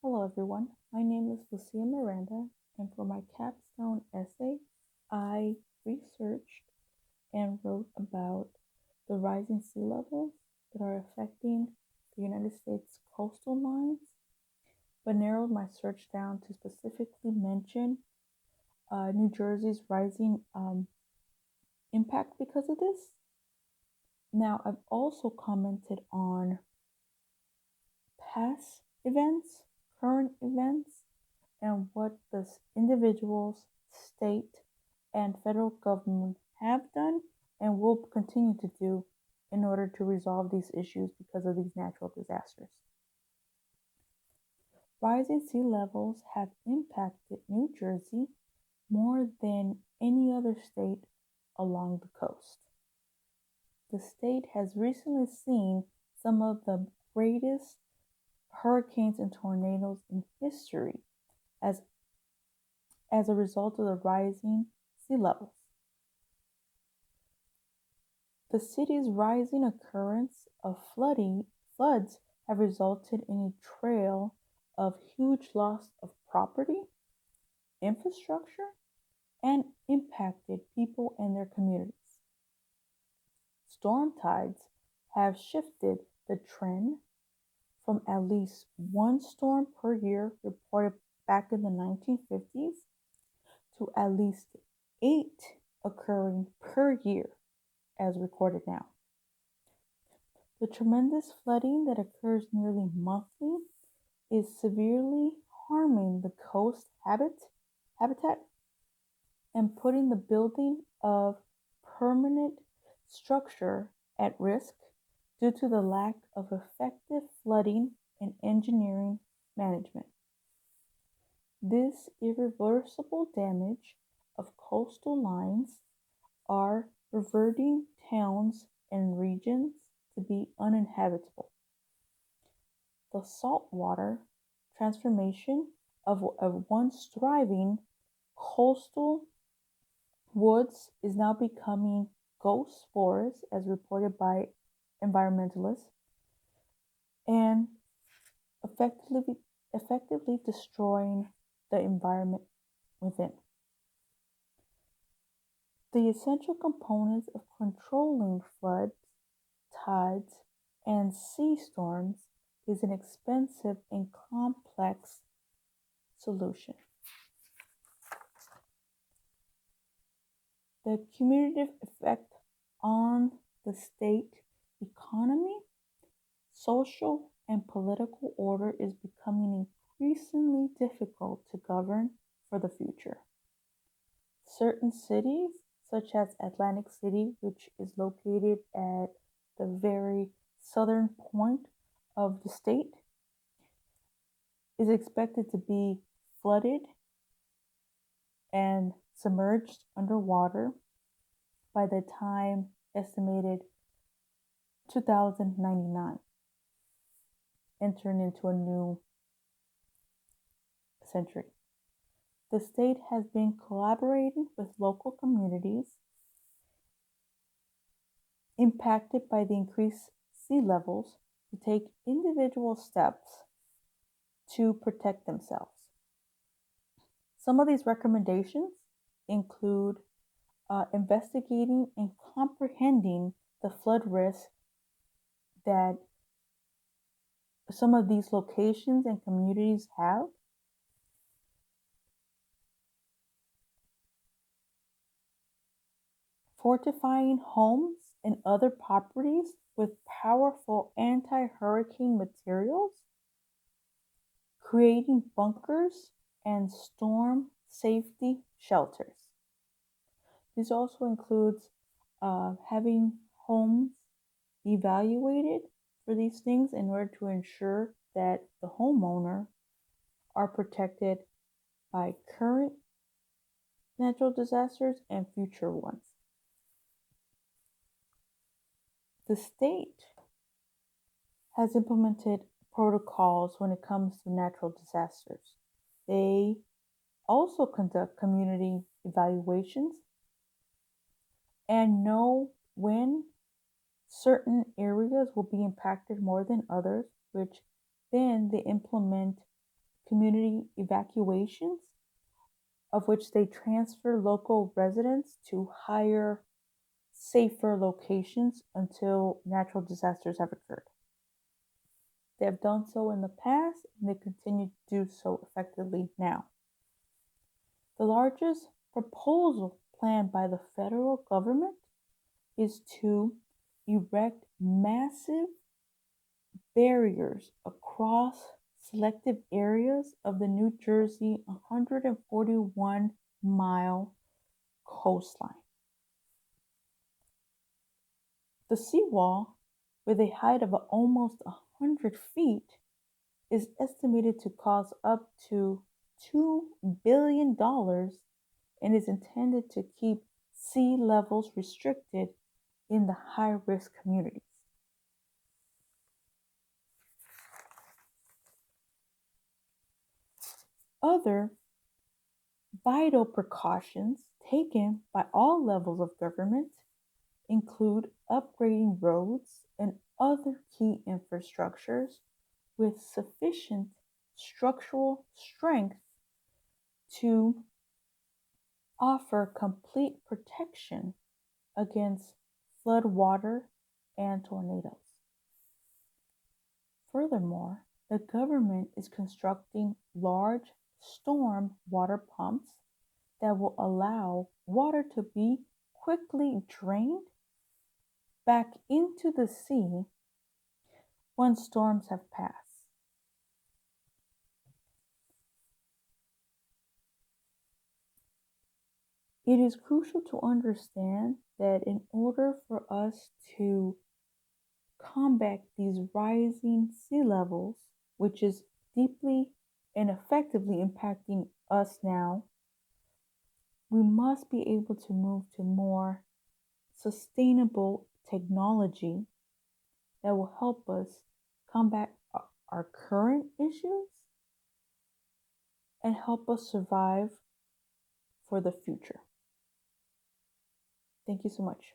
Hello everyone, my name is Lucia Miranda, and for my capstone essay, I researched and wrote about the rising sea levels that are affecting the United States coastal lines, but narrowed my search down to specifically mention New Jersey's rising impact because of this. Now, I've also commented on past events, current events, and what the individuals, state, and federal government have done and will continue to do in order to resolve these issues because of these natural disasters. Rising sea levels have impacted New Jersey more than any other state along the coast. The state has recently seen some of the greatest hurricanes and tornadoes in history as a result of the rising sea levels. The city's rising occurrence of floods have resulted in a trail of huge loss of property, infrastructure, and impacted people and their communities. Storm tides have shifted the trend from at least one storm per year reported back in the 1950s to at least 8 occurring per year as recorded now. The tremendous flooding that occurs nearly monthly is severely harming the coast habitat and putting the building of permanent structure at risk due to the lack of effective flooding and engineering management. This irreversible damage of coastal lines are reverting towns and regions to be uninhabitable. The saltwater transformation of once thriving coastal woods is now becoming ghost forests, as reported by environmentalists, and effectively destroying the environment within. The essential components of controlling floods, tides, and sea storms is an expensive and complex solution. The cumulative effect on the state economy, social, and political order is becoming increasingly difficult to govern for the future. Certain cities, such as Atlantic City, which is located at the very southern point of the state, is expected to be flooded and submerged underwater by the time estimated 2099, entering into a new century. The state has been collaborating with local communities impacted by the increased sea levels to take individual steps to protect themselves. Some of these recommendations include investigating and comprehending the flood risk that some of these locations and communities have, fortifying homes and other properties with powerful anti-hurricane materials, creating bunkers and storm safety shelters. This also includes having homes evaluated for these things in order to ensure that the homeowner are protected by current natural disasters and future ones. The state has implemented protocols when it comes to natural disasters. They also conduct community evaluations and know when certain areas will be impacted more than others, which then they implement community evacuations, of which they transfer local residents to higher, safer locations until natural disasters have occurred. They have done so in the past, and they continue to do so effectively now. The largest proposal planned by the federal government is to erect massive barriers across selective areas of the New Jersey 141-mile coastline. The seawall, with a height of almost 100 feet, is estimated to cost up to $2 billion and is intended to keep sea levels restricted in the high-risk communities. Other vital precautions taken by all levels of government include upgrading roads and other key infrastructures with sufficient structural strength to offer complete protection against floodwater and tornadoes. Furthermore, the government is constructing large storm water pumps that will allow water to be quickly drained back into the sea when storms have passed. It is crucial to understand that in order for us to combat these rising sea levels, which is deeply and effectively impacting us now, we must be able to move to more sustainable technology that will help us combat our current issues and help us survive for the future. Thank you so much.